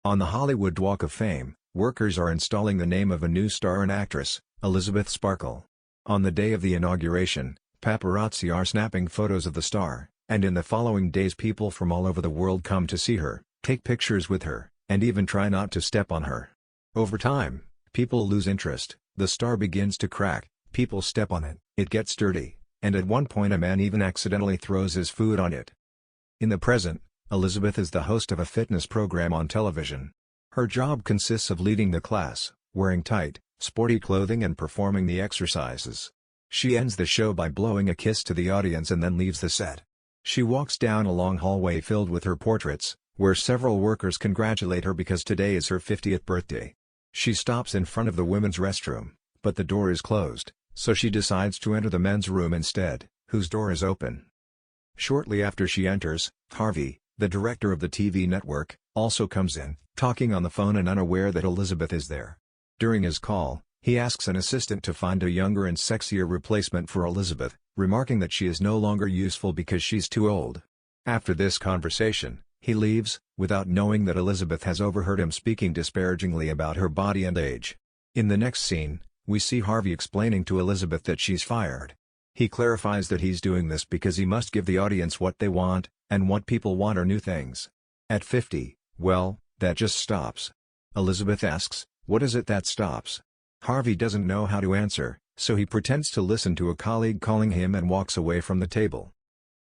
On the Hollywood Walk of Fame, workers are installing the name of a new star and actress, Elizabeth Sparkle. On the day of the inauguration, paparazzi are snapping photos of the star, and in the following days people from all over the world come to see her, take pictures with her, and even try not to step on her. Over time, people lose interest, the star begins to crack, people step on it, it gets dirty, and at one point a man even accidentally throws his food on it. In the present, Elizabeth is the host of a fitness program on television. Her job consists of leading the class, wearing tight, sporty clothing and performing the exercises. She ends the show by blowing a kiss to the audience and then leaves the set. She walks down a long hallway filled with her portraits, where several workers congratulate her because today is her 50th birthday. She stops in front of the women's restroom, but the door is closed, so she decides to enter the men's room instead, whose door is open. Shortly after she enters, Harvey, the director of the TV network, also comes in, talking on the phone and unaware that Elizabeth is there. During his call, he asks an assistant to find a younger and sexier replacement for Elizabeth, remarking that she is no longer useful because she's too old. After this conversation, he leaves, without knowing that Elizabeth has overheard him speaking disparagingly about her body and age. In the next scene, we see Harvey explaining to Elizabeth that she's fired. He clarifies that he's doing this because he must give the audience what they want, and what people want are new things. At 50, well, that just stops. Elizabeth asks, "What is it that stops?" Harvey doesn't know how to answer, so he pretends to listen to a colleague calling him and walks away from the table.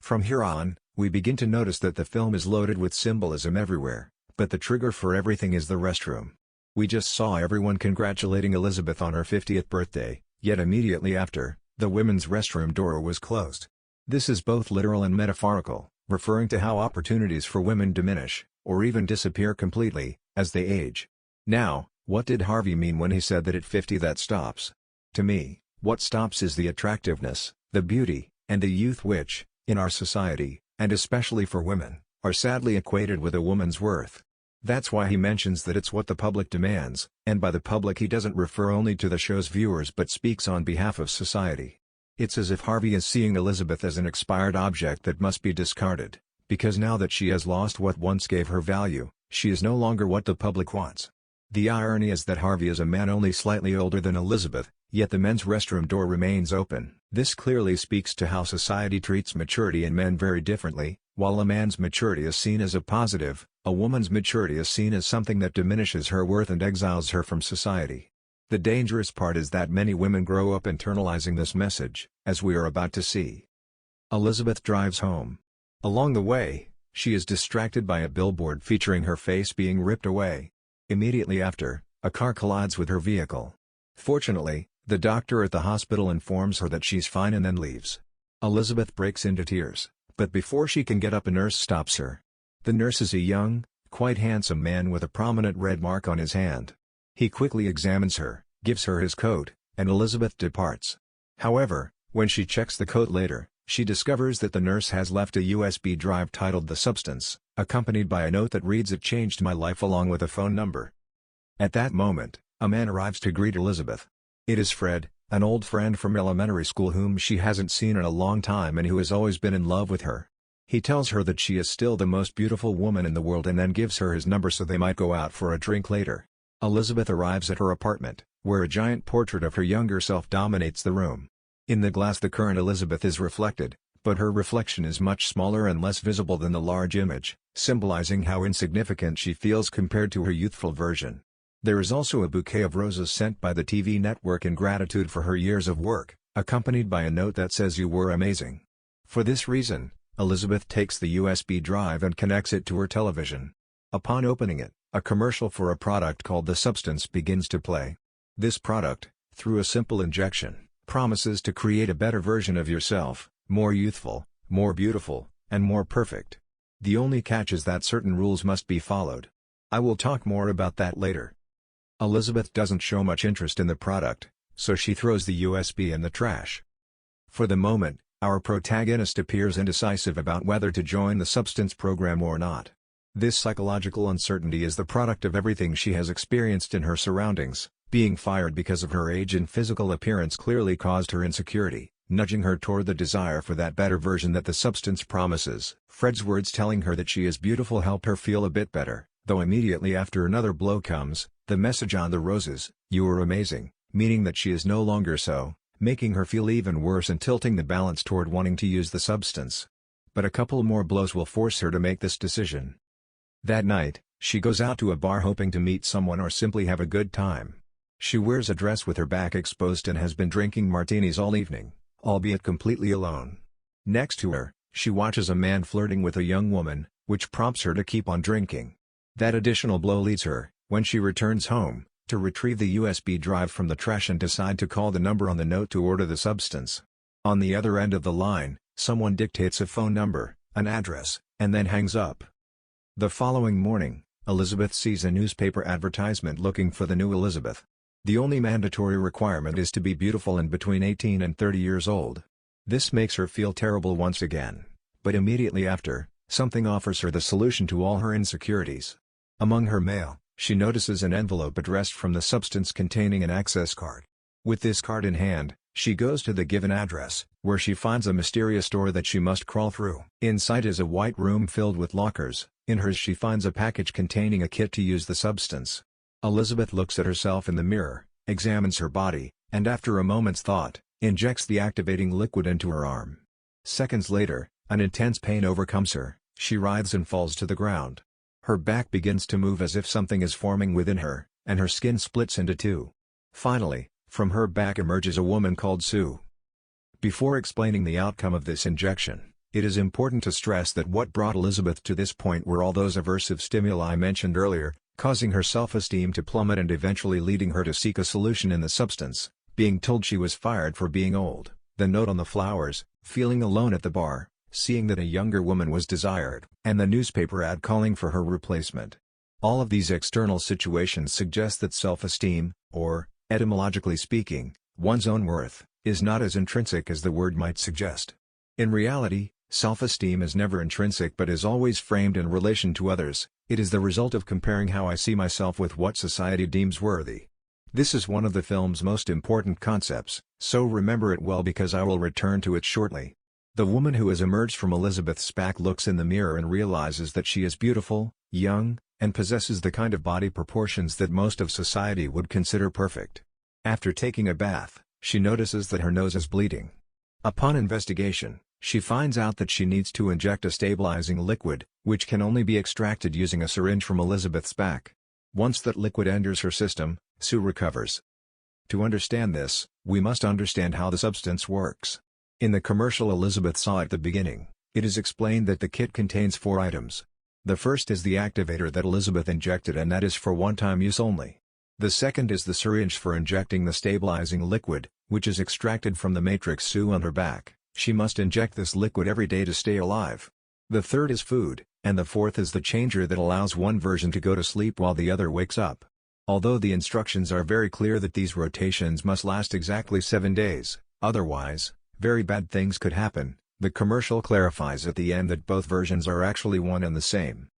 From here on, we begin to notice that the film is loaded with symbolism everywhere, but the trigger for everything is the restroom. We just saw everyone congratulating Elizabeth on her 50th birthday, yet immediately after, the women's restroom door was closed. This is both literal and metaphorical, referring to how opportunities for women diminish, or even disappear completely, as they age. Now, what did Harvey mean when he said that at 50 that stops? To me, what stops is the attractiveness, the beauty, and the youth which, in our society, and especially for women, are sadly equated with a woman's worth. That's why he mentions that it's what the public demands, and by the public he doesn't refer only to the show's viewers but speaks on behalf of society. It's as if Harvey is seeing Elizabeth as an expired object that must be discarded, because now that she has lost what once gave her value, she is no longer what the public wants. The irony is that Harvey is a man only slightly older than Elizabeth, yet the men's restroom door remains open. This clearly speaks to how society treats maturity in men very differently. While a man's maturity is seen as a positive, a woman's maturity is seen as something that diminishes her worth and exiles her from society. The dangerous part is that many women grow up internalizing this message, as we are about to see. Elizabeth drives home. Along the way, she is distracted by a billboard featuring her face being ripped away. Immediately after, a car collides with her vehicle. Fortunately, the doctor at the hospital informs her that she's fine and then leaves. Elizabeth breaks into tears, but before she can get up a nurse stops her. The nurse is a young, quite handsome man with a prominent red mark on his hand. He quickly examines her, gives her his coat, and Elizabeth departs. However, when she checks the coat later, she discovers that the nurse has left a USB drive titled The Substance, accompanied by a note that reads, "It changed my life," along with a phone number. At that moment, a man arrives to greet Elizabeth. It is Fred, an old friend from elementary school whom she hasn't seen in a long time and who has always been in love with her. He tells her that she is still the most beautiful woman in the world and then gives her his number so they might go out for a drink later. Elizabeth arrives at her apartment, where a giant portrait of her younger self dominates the room. In the glass the current Elizabeth is reflected, but her reflection is much smaller and less visible than the large image, symbolizing how insignificant she feels compared to her youthful version. There is also a bouquet of roses sent by the TV network in gratitude for her years of work, accompanied by a note that says, "You were amazing." For this reason, Elizabeth takes the USB drive and connects it to her television. Upon opening it, a commercial for a product called The Substance begins to play. This product, through a simple injection, promises to create a better version of yourself, more youthful, more beautiful, and more perfect. The only catch is that certain rules must be followed. I will talk more about that later. Elizabeth doesn't show much interest in the product, so she throws the USB in the trash. For the moment, our protagonist appears indecisive about whether to join the Substance program or not. This psychological uncertainty is the product of everything she has experienced in her surroundings. Being fired because of her age and physical appearance clearly caused her insecurity, nudging her toward the desire for that better version that the Substance promises. Fred's words telling her that she is beautiful help her feel a bit better, though immediately after another blow comes, the message on the roses, "You are amazing," meaning that she is no longer so, making her feel even worse and tilting the balance toward wanting to use the substance. But a couple more blows will force her to make this decision. That night, she goes out to a bar hoping to meet someone or simply have a good time. She wears a dress with her back exposed and has been drinking martinis all evening, albeit completely alone. Next to her, she watches a man flirting with a young woman, which prompts her to keep on drinking. That additional blow leads her, when she returns home, to retrieve the USB drive from the trash and decide to call the number on the note to order the substance. On the other end of the line, someone dictates a phone number, an address, and then hangs up. The following morning, Elizabeth sees a newspaper advertisement looking for the new Elizabeth. The only mandatory requirement is to be beautiful and between 18 and 30 years old. This makes her feel terrible once again, but immediately after, something offers her the solution to all her insecurities. Among her mail, she notices an envelope addressed from the substance containing an access card. With this card in hand, she goes to the given address, where she finds a mysterious door that she must crawl through. Inside is a white room filled with lockers. In hers she finds a package containing a kit to use the substance. Elizabeth looks at herself in the mirror, examines her body, and after a moment's thought, injects the activating liquid into her arm. Seconds later, an intense pain overcomes her, she writhes and falls to the ground. Her back begins to move as if something is forming within her, and her skin splits into two. Finally, from her back emerges a woman called Sue. Before explaining the outcome of this injection, it is important to stress that what brought Elizabeth to this point were all those aversive stimuli mentioned earlier, causing her self-esteem to plummet and eventually leading her to seek a solution in the substance, being told she was fired for being old, the note on the flowers, feeling alone at the bar, seeing that a younger woman was desired, and the newspaper ad calling for her replacement. All of these external situations suggest that self-esteem, or, etymologically speaking, one's own worth, is not as intrinsic as the word might suggest. In reality, self-esteem is never intrinsic but is always framed in relation to others. It is the result of comparing how I see myself with what society deems worthy. This is one of the film's most important concepts, so remember it well because I will return to it shortly. The woman who has emerged from Elizabeth's back looks in the mirror and realizes that she is beautiful, young, and possesses the kind of body proportions that most of society would consider perfect. After taking a bath, she notices that her nose is bleeding. Upon investigation, she finds out that she needs to inject a stabilizing liquid, which can only be extracted using a syringe from Elizabeth's back. Once that liquid enters her system, Sue recovers. To understand this, we must understand how the substance works. In the commercial Elizabeth saw at the beginning, it is explained that the kit contains 4 items. The first is the activator that Elizabeth injected and that is for one-time use only. The second is the syringe for injecting the stabilizing liquid, which is extracted from the matrix Sue on her back. She must inject this liquid every day to stay alive. The third is food, and the fourth is the changer that allows one version to go to sleep while the other wakes up. Although the instructions are very clear that these rotations must last exactly 7 days, otherwise, very bad things could happen, the commercial clarifies at the end that both versions are actually one and the same.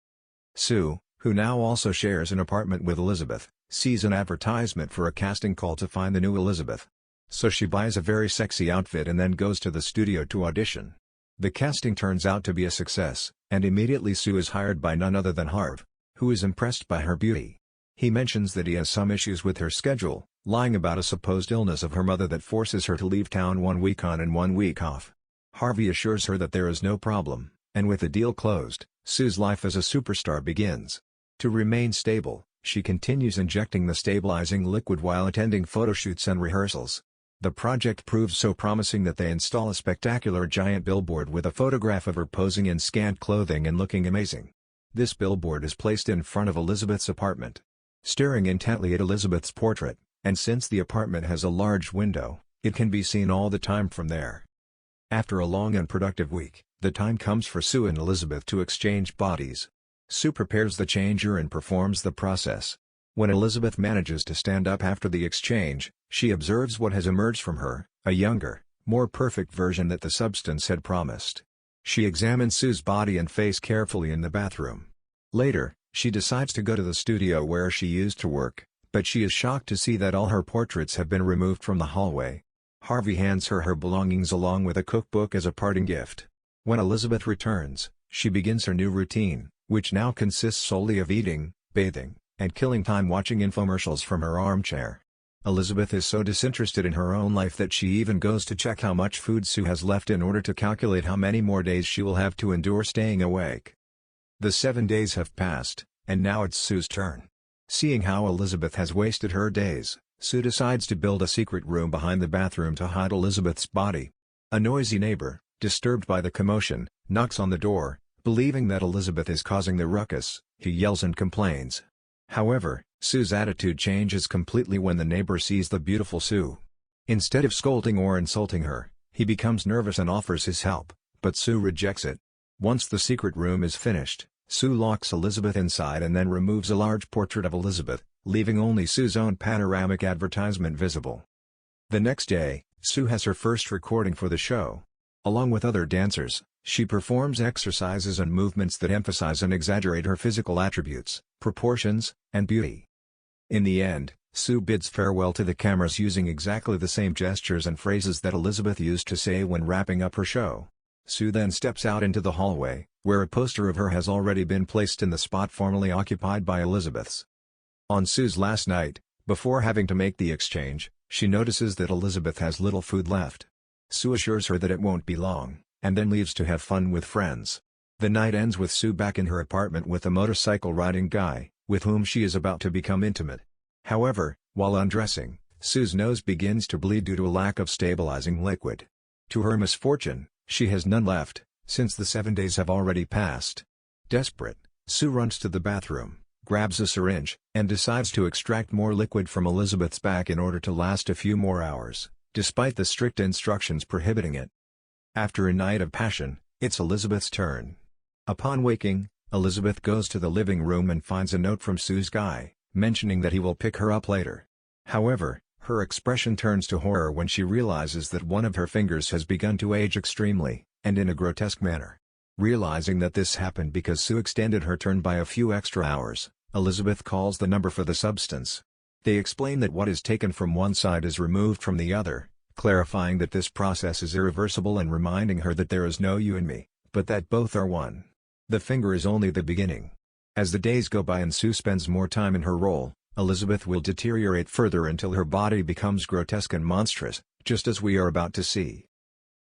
Sue, who now also shares an apartment with Elizabeth, sees an advertisement for a casting call to find the new Elizabeth. So she buys a very sexy outfit and then goes to the studio to audition. The casting turns out to be a success, and immediately Sue is hired by none other than Harv, who is impressed by her beauty. He mentions that he has some issues with her schedule, lying about a supposed illness of her mother that forces her to leave town 1 week on and 1 week off. Harvey assures her that there is no problem, and with the deal closed, Sue's life as a superstar begins. To remain stable, she continues injecting the stabilizing liquid while attending photoshoots and rehearsals. The project proves so promising that they install a spectacular giant billboard with a photograph of her posing in scant clothing and looking amazing. This billboard is placed in front of Elizabeth's apartment. Staring intently at Elizabeth's portrait, and since the apartment has a large window, it can be seen all the time from there. After a long and productive week, the time comes for Sue and Elizabeth to exchange bodies. Sue prepares the changer and performs the process. When Elizabeth manages to stand up after the exchange, she observes what has emerged from her, a younger, more perfect version that the substance had promised. She examines Sue's body and face carefully in the bathroom. Later, she decides to go to the studio where she used to work, but she is shocked to see that all her portraits have been removed from the hallway. Harvey hands her her belongings along with a cookbook as a parting gift. When Elizabeth returns, she begins her new routine, which now consists solely of eating, bathing, and killing time watching infomercials from her armchair. Elizabeth is so disinterested in her own life that she even goes to check how much food Sue has left in order to calculate how many more days she will have to endure staying awake. The 7 days have passed, and now it's Sue's turn. Seeing how Elizabeth has wasted her days, Sue decides to build a secret room behind the bathroom to hide Elizabeth's body. A noisy neighbor, disturbed by the commotion, knocks on the door. Believing that Elizabeth is causing the ruckus, he yells and complains. However, Sue's attitude changes completely when the neighbor sees the beautiful Sue. Instead of scolding or insulting her, he becomes nervous and offers his help, but Sue rejects it. Once the secret room is finished, Sue locks Elizabeth inside and then removes a large portrait of Elizabeth, leaving only Sue's own panoramic advertisement visible. The next day, Sue has her first recording for the show. Along with other dancers, she performs exercises and movements that emphasize and exaggerate her physical attributes, proportions, and beauty. In the end, Sue bids farewell to the cameras using exactly the same gestures and phrases that Elizabeth used to say when wrapping up her show. Sue then steps out into the hallway, where a poster of her has already been placed in the spot formerly occupied by Elizabeth's. On Sue's last night, before having to make the exchange, she notices that Elizabeth has little food left. Sue assures her that it won't be long, and then leaves to have fun with friends. The night ends with Sue back in her apartment with a motorcycle-riding guy, with whom she is about to become intimate. However, while undressing, Sue's nose begins to bleed due to a lack of stabilizing liquid. To her misfortune, she has none left, since the 7 days have already passed. Desperate, Sue runs to the bathroom, grabs a syringe, and decides to extract more liquid from Elizabeth's back in order to last a few more hours, despite the strict instructions prohibiting it. After a night of passion, it's Elizabeth's turn. Upon waking, Elizabeth goes to the living room and finds a note from Sue's guy, mentioning that he will pick her up later. However, her expression turns to horror when she realizes that one of her fingers has begun to age extremely, and in a grotesque manner. Realizing that this happened because Sue extended her turn by a few extra hours, Elizabeth calls the number for the substance. They explain that what is taken from one side is removed from the other, clarifying that this process is irreversible and reminding her that there is no you and me, but that both are one. The finger is only the beginning. As the days go by and Sue spends more time in her role, Elizabeth will deteriorate further until her body becomes grotesque and monstrous, just as we are about to see.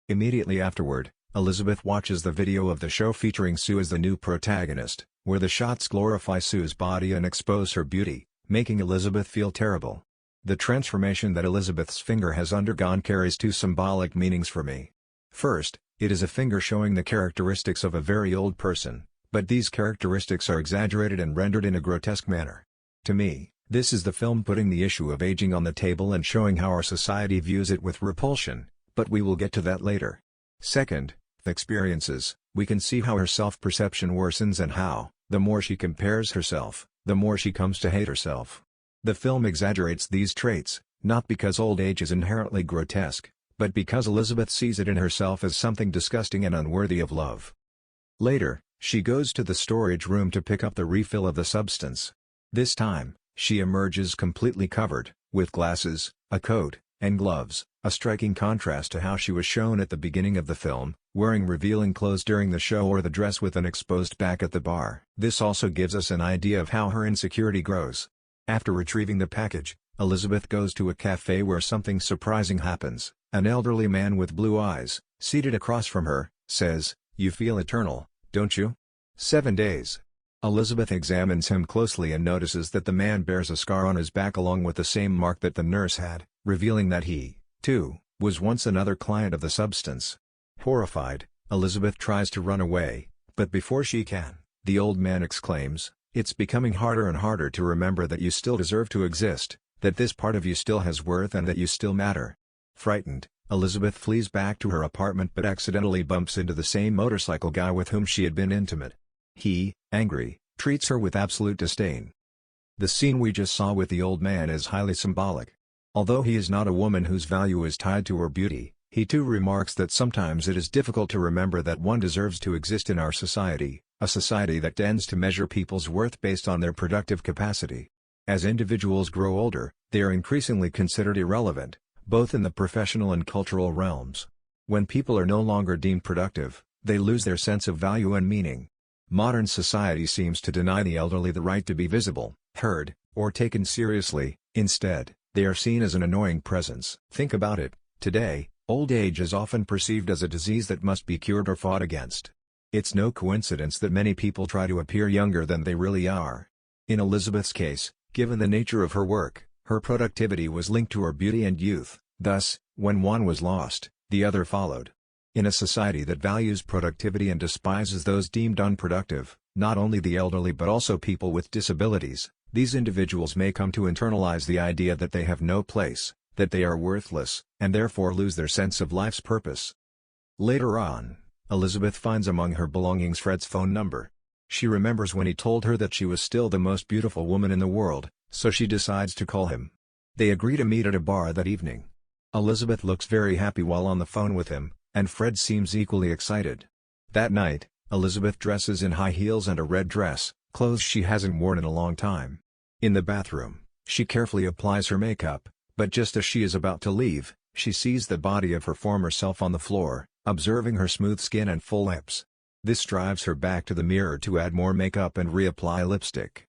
Immediately afterward, Elizabeth watches the video of the show featuring Sue as the new protagonist, where the shots glorify Sue's body and expose her beauty, making Elizabeth feel terrible. The transformation that Elizabeth's finger has undergone carries two symbolic meanings for me. First, it is a finger showing the characteristics of a very old person, but these characteristics are exaggerated and rendered in a grotesque manner. To me, this is the film putting the issue of aging on the table and showing how our society views it with repulsion, but we will get to that later. Second, with experiences, we can see how her self-perception worsens and how, the more she compares herself, the more she comes to hate herself. The film exaggerates these traits, not because old age is inherently grotesque, but because Elizabeth sees it in herself as something disgusting and unworthy of love. Later, she goes to the storage room to pick up the refill of the substance. This time, she emerges completely covered, with glasses, a coat, and gloves, a striking contrast to how she was shown at the beginning of the film, wearing revealing clothes during the show or the dress with an exposed back at the bar. This also gives us an idea of how her insecurity grows. After retrieving the package, Elizabeth goes to a cafe where something surprising happens. An elderly man with blue eyes, seated across from her, says, "You feel eternal, don't you?" 7 days. Elizabeth examines him closely and notices that the man bears a scar on his back along with the same mark that the nurse had, revealing that he, too, was once another client of the substance. Horrified, Elizabeth tries to run away, but before she can, the old man exclaims, "It's becoming harder and harder to remember that you still deserve to exist, that this part of you still has worth and that you still matter." Frightened, Elizabeth flees back to her apartment but accidentally bumps into the same motorcycle guy with whom she had been intimate. He, angry, treats her with absolute disdain. The scene we just saw with the old man is highly symbolic. Although he is not a woman whose value is tied to her beauty, he too remarks that sometimes it is difficult to remember that one deserves to exist in our society, a society that tends to measure people's worth based on their productive capacity. As individuals grow older, they are increasingly considered irrelevant, both in the professional and cultural realms. When people are no longer deemed productive, they lose their sense of value and meaning. Modern society seems to deny the elderly the right to be visible, heard, or taken seriously. Instead, they are seen as an annoying presence. Think about it. Today, old age is often perceived as a disease that must be cured or fought against. It's no coincidence that many people try to appear younger than they really are. In Elizabeth's case, given the nature of her work, her productivity was linked to her beauty and youth. Thus, when one was lost, the other followed. In a society that values productivity and despises those deemed unproductive, not only the elderly but also people with disabilities, these individuals may come to internalize the idea that they have no place, that they are worthless, and therefore lose their sense of life's purpose. Later on, Elizabeth finds among her belongings Fred's phone number. She remembers when he told her that she was still the most beautiful woman in the world, so she decides to call him. They agree to meet at a bar that evening. Elizabeth looks very happy while on the phone with him, and Fred seems equally excited. That night, Elizabeth dresses in high heels and a red dress, clothes she hasn't worn in a long time. In the bathroom, she carefully applies her makeup, but just as she is about to leave, she sees the body of her former self on the floor, observing her smooth skin and full lips. This drives her back to the mirror to add more makeup and reapply lipstick.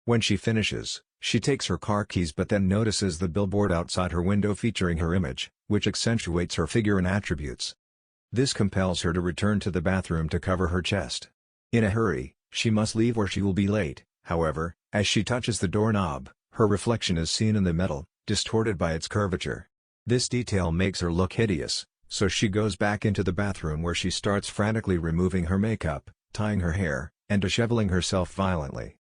When she finishes, she takes her car keys but then notices the billboard outside her window featuring her image, which accentuates her figure and attributes. This compels her to return to the bathroom to cover her chest. In a hurry, she must leave or she will be late. However, as she touches the doorknob, her reflection is seen in the metal, distorted by its curvature. This detail makes her look hideous, so she goes back into the bathroom where she starts frantically removing her makeup, tying her hair, and disheveling herself violently.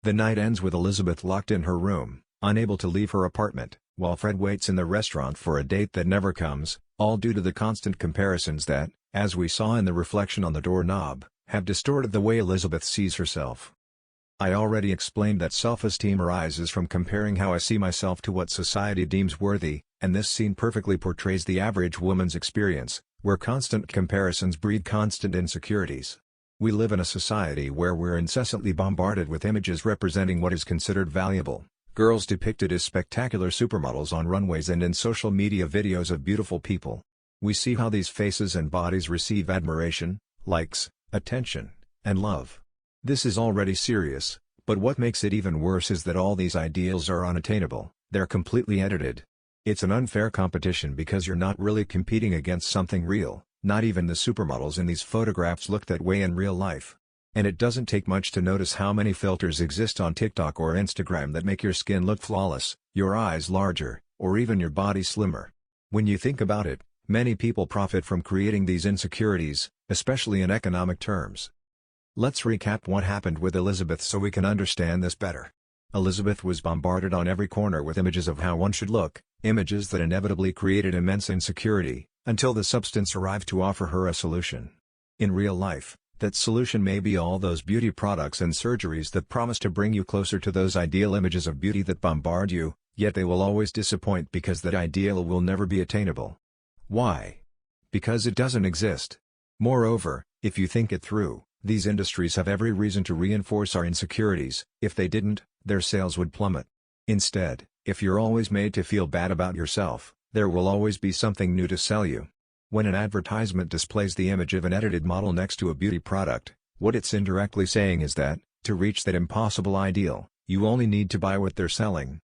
The night ends with Elizabeth locked in her room, unable to leave her apartment, while Fred waits in the restaurant for a date that never comes, all due to the constant comparisons that, as we saw in the reflection on the doorknob, have distorted the way Elizabeth sees herself. I already explained that self-esteem arises from comparing how I see myself to what society deems worthy, and this scene perfectly portrays the average woman's experience, where constant comparisons breed constant insecurities. We live in a society where we're incessantly bombarded with images representing what is considered valuable. Girls depicted as spectacular supermodels on runways and in social media videos of beautiful people. We see how these faces and bodies receive admiration, likes, attention, and love. This is already serious, but what makes it even worse is that all these ideals are unattainable. They're completely edited. It's an unfair competition because you're not really competing against something real. Not even the supermodels in these photographs look that way in real life. And it doesn't take much to notice how many filters exist on TikTok or Instagram that make your skin look flawless, your eyes larger, or even your body slimmer. When you think about it, many people profit from creating these insecurities, especially in economic terms. Let's recap what happened with Elizabeth so we can understand this better. Elizabeth was bombarded on every corner with images of how one should look, images that inevitably created immense insecurity, until the substance arrived to offer her a solution. In real life, that solution may be all those beauty products and surgeries that promise to bring you closer to those ideal images of beauty that bombard you, yet they will always disappoint because that ideal will never be attainable. Why? Because it doesn't exist. Moreover, if you think it through, these industries have every reason to reinforce our insecurities. If they didn't, their sales would plummet. Instead, if you're always made to feel bad about yourself, there will always be something new to sell you. When an advertisement displays the image of an edited model next to a beauty product, what it's indirectly saying is that, to reach that impossible ideal, you only need to buy what they're selling.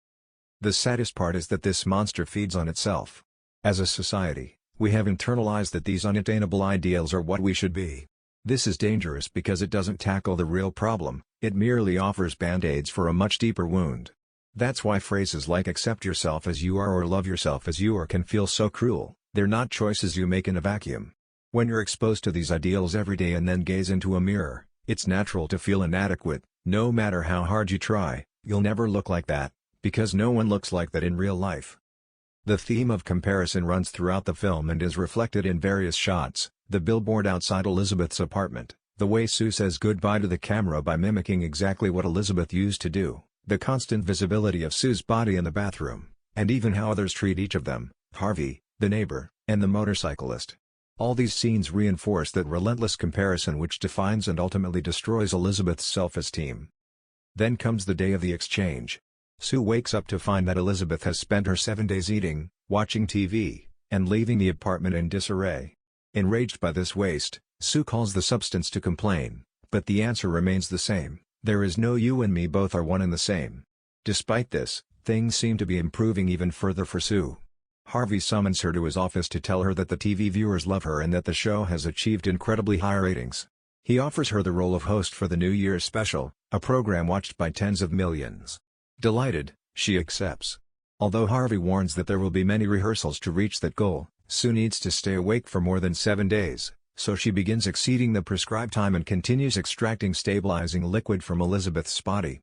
The saddest part is that this monster feeds on itself. As a society, we have internalized that these unattainable ideals are what we should be. This is dangerous because it doesn't tackle the real problem, it merely offers band-aids for a much deeper wound. That's why phrases like accept yourself as you are or love yourself as you are can feel so cruel. They're not choices you make in a vacuum. When you're exposed to these ideals every day and then gaze into a mirror, it's natural to feel inadequate. No matter how hard you try, you'll never look like that, because no one looks like that in real life. The theme of comparison runs throughout the film and is reflected in various shots: the billboard outside Elizabeth's apartment, the way Sue says goodbye to the camera by mimicking exactly what Elizabeth used to do, the constant visibility of Sue's body in the bathroom, and even how others treat each of them: Harvey, the neighbor, and the motorcyclist. All these scenes reinforce that relentless comparison which defines and ultimately destroys Elizabeth's self-esteem. Then comes the day of the exchange. Sue wakes up to find that Elizabeth has spent her 7 days eating, watching TV, and leaving the apartment in disarray. Enraged by this waste, Sue calls the substance to complain, But the answer remains the same: there is no you and me, both are one and the same. Despite this, things seem to be improving even further for Sue. Harvey summons her to his office to tell her that the TV viewers love her and that the show has achieved incredibly high ratings. He offers her the role of host for the New Year's special, a program watched by tens of millions. Delighted, she accepts. Although Harvey warns that there will be many rehearsals to reach that goal, Sue needs to stay awake for more than 7 days, so she begins exceeding the prescribed time and continues extracting stabilizing liquid from Elizabeth's body.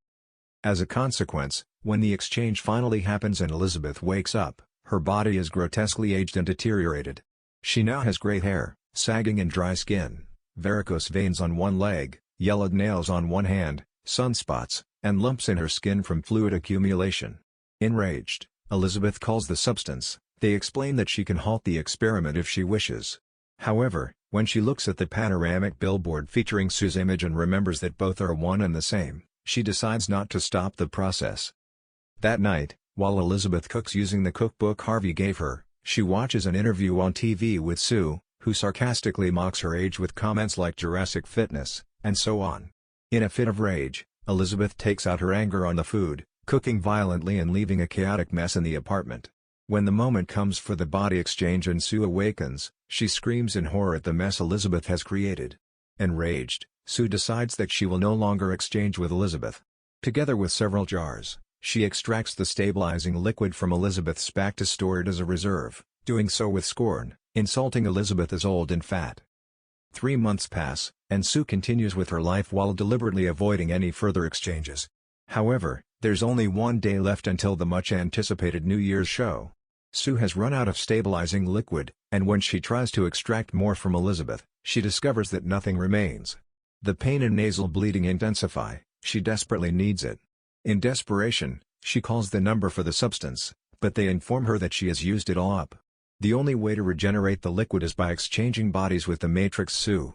As a consequence, when the exchange finally happens and Elizabeth wakes up, her body is grotesquely aged and deteriorated. She now has gray hair, sagging and dry skin, varicose veins on one leg, yellowed nails on one hand, sunspots, and lumps in her skin from fluid accumulation. Enraged, Elizabeth calls the substance. They explain that she can halt the experiment if she wishes. However, when she looks at the panoramic billboard featuring Sue's image and remembers that both are one and the same, she decides not to stop the process. That night, while Elizabeth cooks using the cookbook Harvey gave her, she watches an interview on TV with Sue, who sarcastically mocks her age with comments like Jurassic Fitness, and so on. In a fit of rage, Elizabeth takes out her anger on the food, cooking violently and leaving a chaotic mess in the apartment. When the moment comes for the body exchange and Sue awakens, she screams in horror at the mess Elizabeth has created. Enraged, Sue decides that she will no longer exchange with Elizabeth. Together with several jars, she extracts the stabilizing liquid from Elizabeth's back to store it as a reserve, doing so with scorn, insulting Elizabeth as old and fat. 3 months pass, and Sue continues with her life while deliberately avoiding any further exchanges. However, there's only 1 day left until the much-anticipated New Year's show. Sue has run out of stabilizing liquid, and when she tries to extract more from Elizabeth, she discovers that nothing remains. The pain and nasal bleeding intensify. She desperately needs it. In desperation, she calls the number for the substance, but they inform her that she has used it all up. The only way to regenerate the liquid is by exchanging bodies with the Matrix Sue.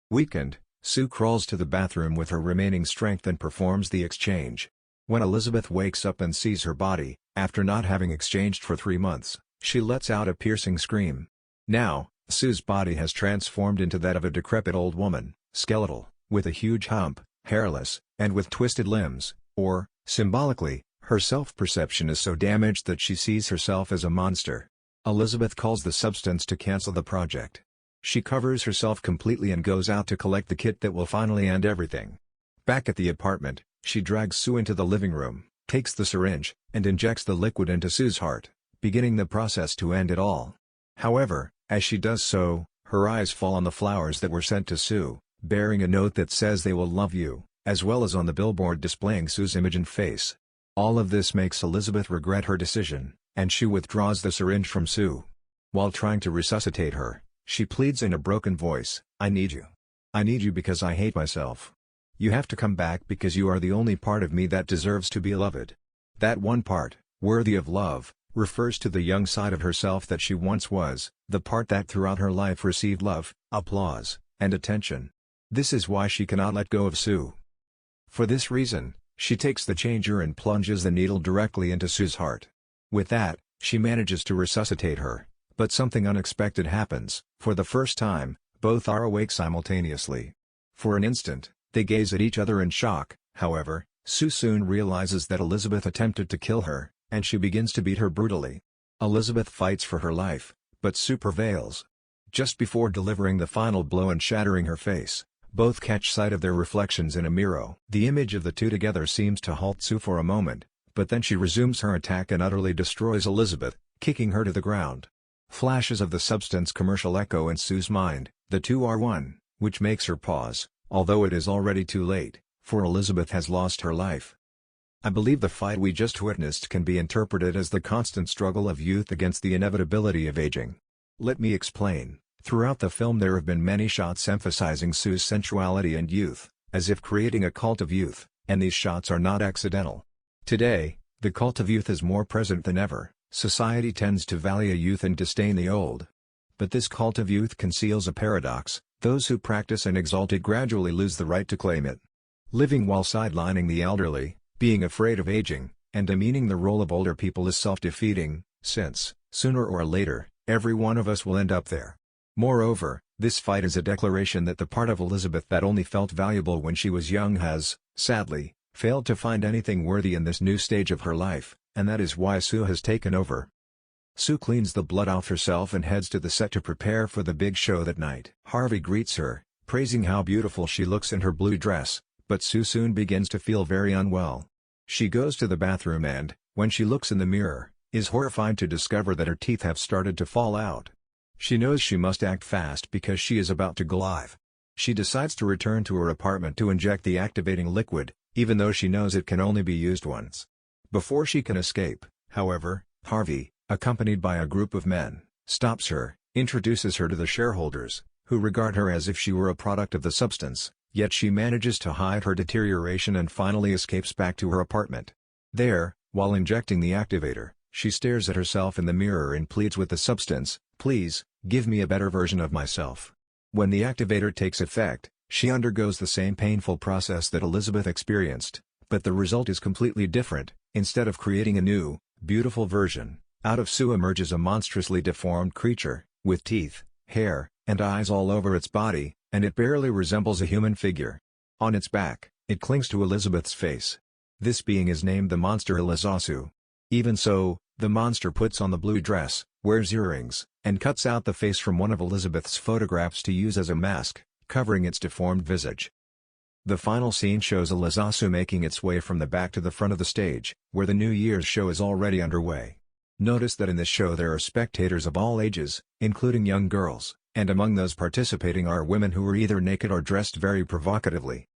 Weakened, Sue crawls to the bathroom with her remaining strength and performs the exchange. When Elizabeth wakes up and sees her body, after not having exchanged for 3 months, she lets out a piercing scream. Now, Sue's body has transformed into that of a decrepit old woman, skeletal, with a huge hump, hairless, and with twisted limbs, or, symbolically, her self-perception is so damaged that she sees herself as a monster. Elizabeth calls the substance to cancel the project. She covers herself completely and goes out to collect the kit that will finally end everything. Back at the apartment, she drags Sue into the living room, takes the syringe, and injects the liquid into Sue's heart, beginning the process to end it all. However, as she does so, her eyes fall on the flowers that were sent to Sue, bearing a note that says "They will love you," as well as on the billboard displaying Sue's image and face. All of this makes Elizabeth regret her decision, and she withdraws the syringe from Sue. While trying to resuscitate her, she pleads in a broken voice, "I need you. I need you because I hate myself. You have to come back because you are the only part of me that deserves to be loved." That one part, worthy of love, refers to the young side of herself that she once was, the part that throughout her life received love, applause, and attention. This is why she cannot let go of Sue. For this reason, she takes the changer and plunges the needle directly into Sue's heart. With that, she manages to resuscitate her, but something unexpected happens. For the first time, both are awake simultaneously. For an instant, they gaze at each other in shock. However, Sue soon realizes that Elizabeth attempted to kill her, and she begins to beat her brutally. Elizabeth fights for her life, but Sue prevails. Just before delivering the final blow and shattering her face, both catch sight of their reflections in a mirror. The image of the two together seems to halt Sue for a moment, but then she resumes her attack and utterly destroys Elizabeth, kicking her to the ground. Flashes of the substance commercial echo in Sue's mind. The two are one, which makes her pause, although it is already too late, for Elizabeth has lost her life. I believe the fight we just witnessed can be interpreted as the constant struggle of youth against the inevitability of aging. Let me explain. Throughout the film there have been many shots emphasizing Sue's sensuality and youth, as if creating a cult of youth, and these shots are not accidental. Today, the cult of youth is more present than ever. Society tends to value youth and disdain the old. But this cult of youth conceals a paradox: those who practice and exalt it gradually lose the right to claim it. Living while sidelining the elderly, being afraid of aging, and demeaning the role of older people is self-defeating, since, sooner or later, every one of us will end up there. Moreover, This fight is a declaration that the part of Elizabeth that only felt valuable when she was young has, sadly, failed to find anything worthy in this new stage of her life, and that is why Sue has taken over. Sue cleans the blood off herself and heads to the set to prepare for the big show that night. Harvey greets her, praising how beautiful she looks in her blue dress, but Sue soon begins to feel very unwell. She goes to the bathroom and, when she looks in the mirror, is horrified to discover that her teeth have started to fall out. She knows she must act fast because she is about to go live. She decides to return to her apartment to inject the activating liquid, even though she knows it can only be used once. Before she can escape, however, Harvey, accompanied by a group of men, stops her, introduces her to the shareholders, who regard her as if she were a product of the substance, yet she manages to hide her deterioration and finally escapes back to her apartment. There, while injecting the activator, she stares at herself in the mirror and pleads with the substance, "Please, give me a better version of myself." When the activator takes effect, she undergoes the same painful process that Elizabeth experienced, but the result is completely different. Instead of creating a new, beautiful version, out of Sue emerges a monstrously deformed creature, with teeth, hair, and eyes all over its body, and it barely resembles a human figure. On its back, it clings to Elizabeth's face. This being is named the monster Elizasu. Even so, the monster puts on the blue dress, wears earrings, and cuts out the face from one of Elizabeth's photographs to use as a mask, covering its deformed visage. The final scene shows Elizasu making its way from the back to the front of the stage, where the New Year's show is already underway. Notice that in this show there are spectators of all ages, including young girls, and among those participating are women who are either naked or dressed very provocatively.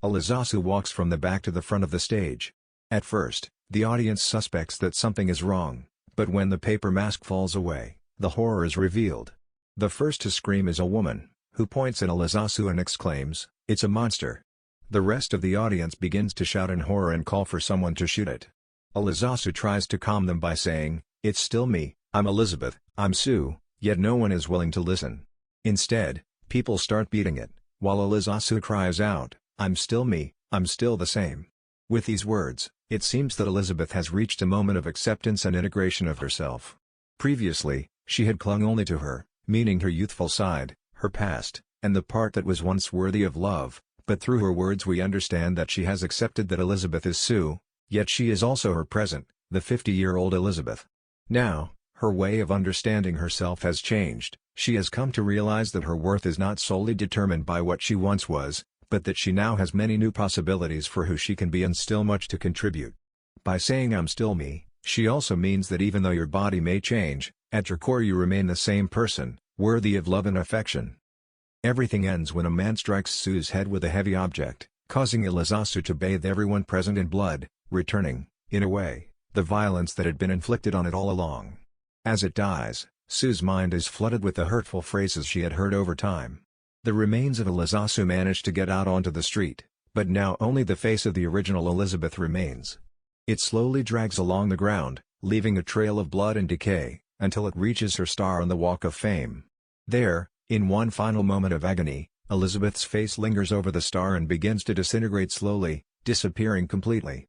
Elizasu walks from the back to the front of the stage. At first, the audience suspects that something is wrong, but when the paper mask falls away, the horror is revealed. The first to scream is a woman, who points at Elizasu and exclaims, "It's a monster." The rest of the audience begins to shout in horror and call for someone to shoot it. Elizasu tries to calm them by saying, "It's still me, I'm Elizabeth, I'm Sue," yet no one is willing to listen. Instead, people start beating it, while Elizasu cries out, "I'm still me, I'm still the same." With these words, it seems that Elizabeth has reached a moment of acceptance and integration of herself. Previously, she had clung only to her, meaning her youthful side, her past, and the part that was once worthy of love, but through her words we understand that she has accepted that Elizabeth is Sue, yet she is also her present, the 50-year-old Elizabeth. Now, her way of understanding herself has changed. She has come to realize that her worth is not solely determined by what she once was, but that she now has many new possibilities for who she can be and still much to contribute. By saying "I'm still me," she also means that even though your body may change, at your core you remain the same person, worthy of love and affection. Everything ends when a man strikes Sue's head with a heavy object, causing Elizasu to bathe everyone present in blood, returning, in a way, the violence that had been inflicted on it all along. As it dies, Sue's mind is flooded with the hurtful phrases she had heard over time. The remains of Elizasu manage to get out onto the street, but now only the face of the original Elizabeth remains. It slowly drags along the ground, leaving a trail of blood and decay, until it reaches her star on the Walk of Fame. There, in one final moment of agony, Elizabeth's face lingers over the star and begins to disintegrate slowly, disappearing completely.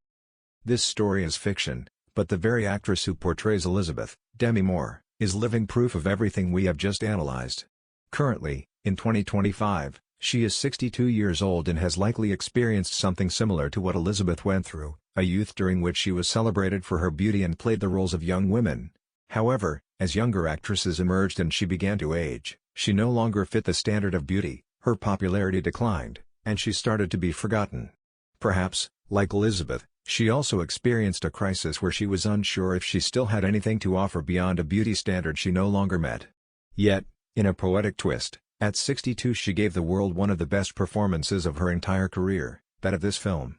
This story is fiction, but the very actress who portrays Elizabeth, Demi Moore, is living proof of everything we have just analyzed. Currently, in 2025, she is 62 years old and has likely experienced something similar to what Elizabeth went through, a youth during which she was celebrated for her beauty and played the roles of young women. However, as younger actresses emerged and she began to age, she no longer fit the standard of beauty, her popularity declined, and she started to be forgotten. Perhaps, like Elizabeth, she also experienced a crisis where she was unsure if she still had anything to offer beyond a beauty standard she no longer met. Yet, in a poetic twist, at 62 she gave the world one of the best performances of her entire career, that of this film.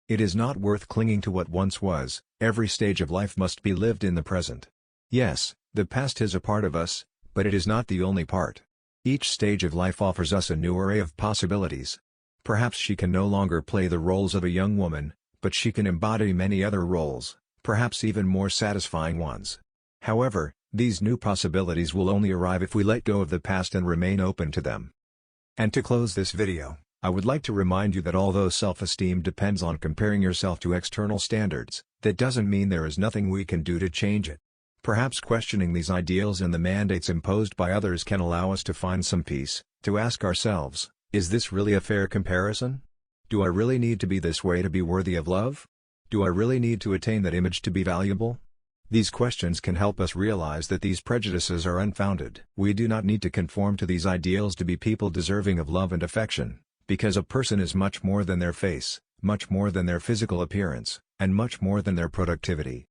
It is not worth clinging to what once was. Every stage of life must be lived in the present. Yes, the past is a part of us, but it is not the only part. Each stage of life offers us a new array of possibilities. Perhaps she can no longer play the roles of a young woman, but she can embody many other roles, perhaps even more satisfying ones. However, these new possibilities will only arrive if we let go of the past and remain open to them. And to close this video, I would like to remind you that although self-esteem depends on comparing yourself to external standards, that doesn't mean there is nothing we can do to change it. Perhaps questioning these ideals and the mandates imposed by others can allow us to find some peace, to ask ourselves, is this really a fair comparison? Do I really need to be this way to be worthy of love? Do I really need to attain that image to be valuable? These questions can help us realize that these prejudices are unfounded. We do not need to conform to these ideals to be people deserving of love and affection, because a person is much more than their face, much more than their physical appearance, and much more than their productivity.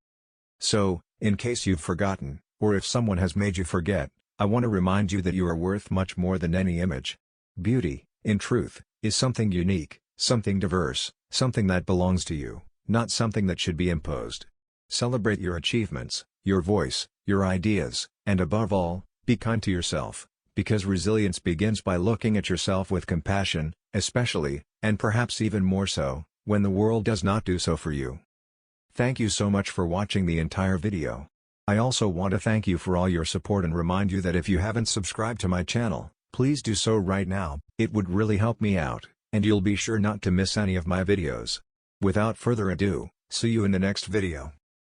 So, in case you've forgotten, or if someone has made you forget, I want to remind you that you are worth much more than any image. Beauty, in truth, is something unique, something diverse, something that belongs to you, not something that should be imposed. Celebrate your achievements, your voice, your ideas, and above all, be kind to yourself, because resilience begins by looking at yourself with compassion, especially, and perhaps even more so, when the world does not do so for you. Thank you so much for watching the entire video. I also want to thank you for all your support and remind you that if you haven't subscribed to my channel, please do so right now. It would really help me out, and you'll be sure not to miss any of my videos. Without further ado, see you in the next video.